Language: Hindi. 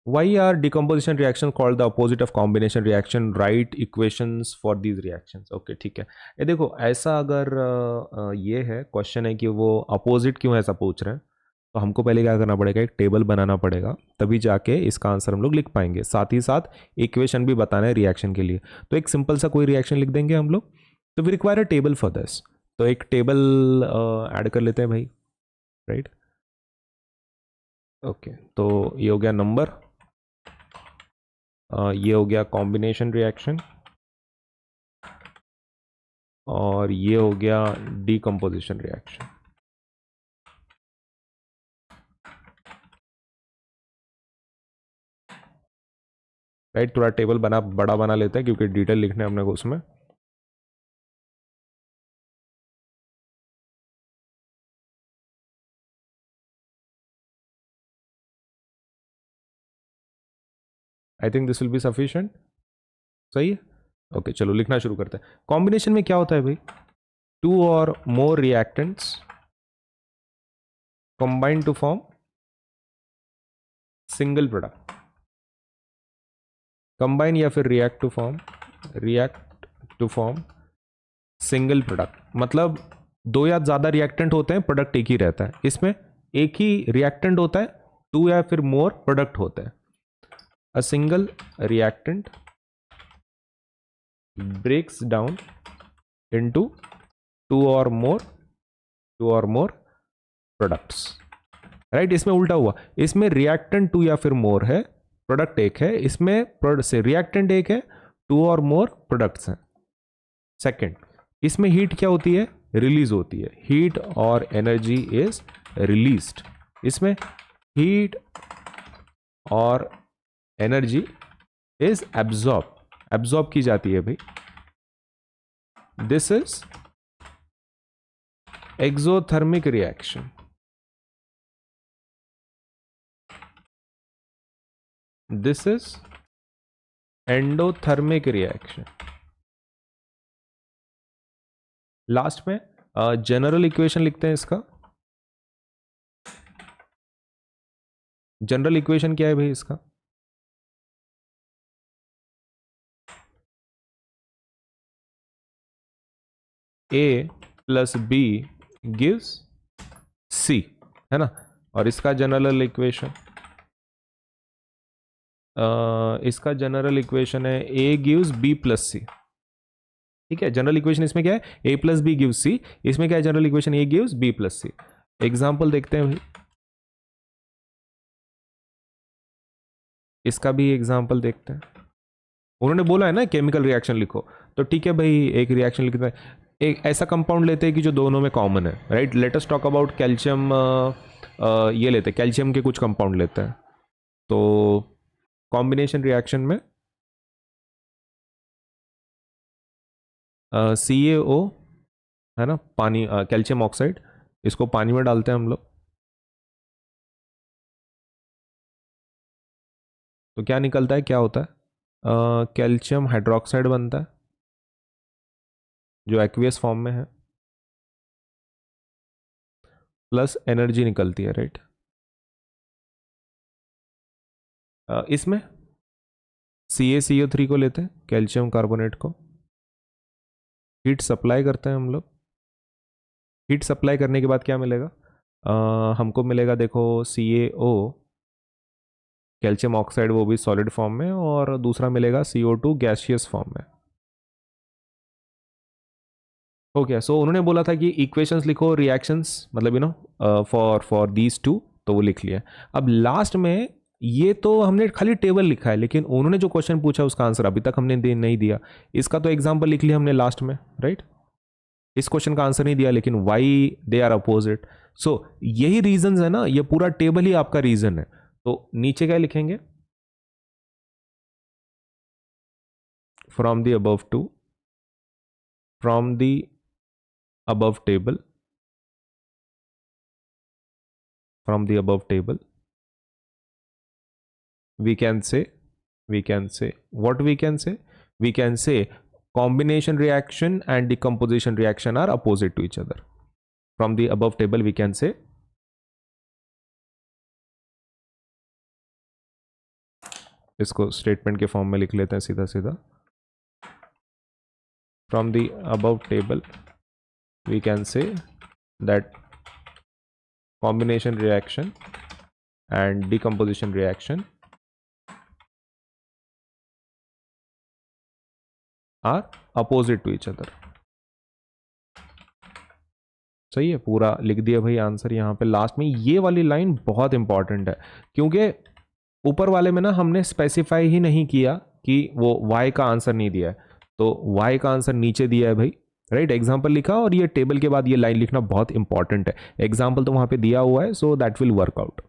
Why are decomposition reaction called the opposite of combination reaction? Write equations for these reactions. Okay, ठीक है। ये देखो, ऐसा अगर ये है क्वेश्चन है कि वो अपोजिट क्यों ऐसा पूछ रहे हैं, तो हमको पहले क्या करना पड़ेगा, एक टेबल बनाना पड़ेगा, तभी जाके इसका आंसर हम लोग लिख पाएंगे। साथ ही साथ इक्वेशन भी बताना है रिएक्शन के लिए। तो एक सिंपल सा कोई रिएक्शन लिख देंगे हम लोग। तो we require a table for this. तो एक टेबल ऐड कर लेते हैं भाई, राइट। ओके, तो ये हो गया नंबर, ये हो गया कॉम्बिनेशन रिएक्शन, और ये हो गया डीकम्पोजिशन रिएक्शन। राइट, थोड़ा टेबल बड़ा बना लेते हैं क्योंकि डिटेल लिखने हमने को उसमें। I think this will be sufficient. सही है। ओके, चलो लिखना शुरू करते हैं। कॉम्बिनेशन में क्या होता है भाई, टू और more reactants combine to form single product. Combine या फिर react to form single product, मतलब दो या ज्यादा रिएक्टेंट होते हैं, प्रोडक्ट एक ही रहता है। इसमें एक ही रिएक्टेंट होता है, टू या फिर मोर प्रोडक्ट होते हैं। A single reactant breaks down into two or more products, right. इसमें उल्टा हुआ, इसमें रिएक्टेंट टू या फिर मोर है, प्रोडक्ट एक है। इसमें प्रोडक्ट से रिएक्टेंट एक है, टू और मोर प्रोडक्ट्स हैं। सेकंड, इसमें हीट क्या होती है, रिलीज होती है। हीट और एनर्जी इज रिलीज्ड। इसमें हीट और एनर्जी इज एब्जॉर्ब की जाती है भाई। This is exothermic reaction. This is endothermic reaction. Last में जनरल इक्वेशन लिखते हैं इसका। जनरल इक्वेशन क्या है भाई इसका, ए प्लस बी गिव्स सी, है ना। और इसका जनरल इक्वेशन है ए गिव्स बी प्लस सी। ठीक है, जनरल इक्वेशन इसमें क्या है, A plus B gives C. इसमें क्या है, general equation A gives B plus C. Example देखते हैं भाई, इसका भी एग्जाम्पल देखते हैं। उन्होंने बोला है ना केमिकल रिएक्शन लिखो, तो ठीक है भाई, एक रिएक्शन लिखते हैं। एक ऐसा कंपाउंड लेते हैं कि जो दोनों में कॉमन है, right. Let us talk about calcium. ये लेते हैं कैल्शियम के कुछ कंपाउंड लेते हैं। तो कॉम्बिनेशन रिएक्शन में CaO, है ना, पानी, कैल्शियम ऑक्साइड, इसको पानी में डालते हैं हम लोग। तो क्या निकलता है, क्या होता है, कैल्शियम हाइड्रोक्साइड बनता है जो एक्वियस फॉर्म में है, प्लस एनर्जी निकलती है, राइट। इसमें CaCO3 को लेते हैं, कैल्शियम कार्बोनेट को, हीट सप्लाई करते हैं हम लोग। हीट सप्लाई करने के बाद क्या मिलेगा, हमको मिलेगा देखो CaO, कैल्शियम ऑक्साइड, वो भी सॉलिड फॉर्म में, और दूसरा मिलेगा CO2 गैसियस फॉर्म में। ओके, सो उन्होंने बोला था कि इक्वेशंस लिखो रिएक्शंस, मतलब फॉर दीज टू, तो वो लिख लिया। अब लास्ट में ये तो हमने खाली टेबल लिखा है, लेकिन उन्होंने जो क्वेश्चन पूछा उसका आंसर अभी तक हमने नहीं दिया। इसका तो एग्जांपल लिख लिया हमने लास्ट में, राइट। इस क्वेश्चन का आंसर नहीं दिया, लेकिन वाई दे आर अपोजिट। सो यही रीजन है ना, ये पूरा टेबल ही आपका रीजन है। तो नीचे क्या लिखेंगे, from the above to, from the above table, from the above table, we can say what we can say, we can say combination reaction and decomposition reaction are opposite to each other. From the above table we can say इसको स्टेटमेंट के फॉर्म में लिख लेते हैं सीधा सीधा. From the above table we can say that combination reaction and decomposition reaction are opposite to each other. सही है, पूरा लिख दिया भाई आंसर. यहाँ पे लास्ट में ये वाली लाइन बहुत इंपॉर्टेंट है, क्योंकि ऊपर वाले में ना हमने स्पेसिफाई ही नहीं किया कि वो y का आंसर नहीं दिया है, तो y का आंसर नीचे दिया है भाई, राइट. एग्जाम्पल लिखा और ये टेबल के बाद ये लाइन लिखना बहुत इंपॉर्टेंट है. एग्जाम्पल तो वहां पे दिया हुआ है, so that will work out.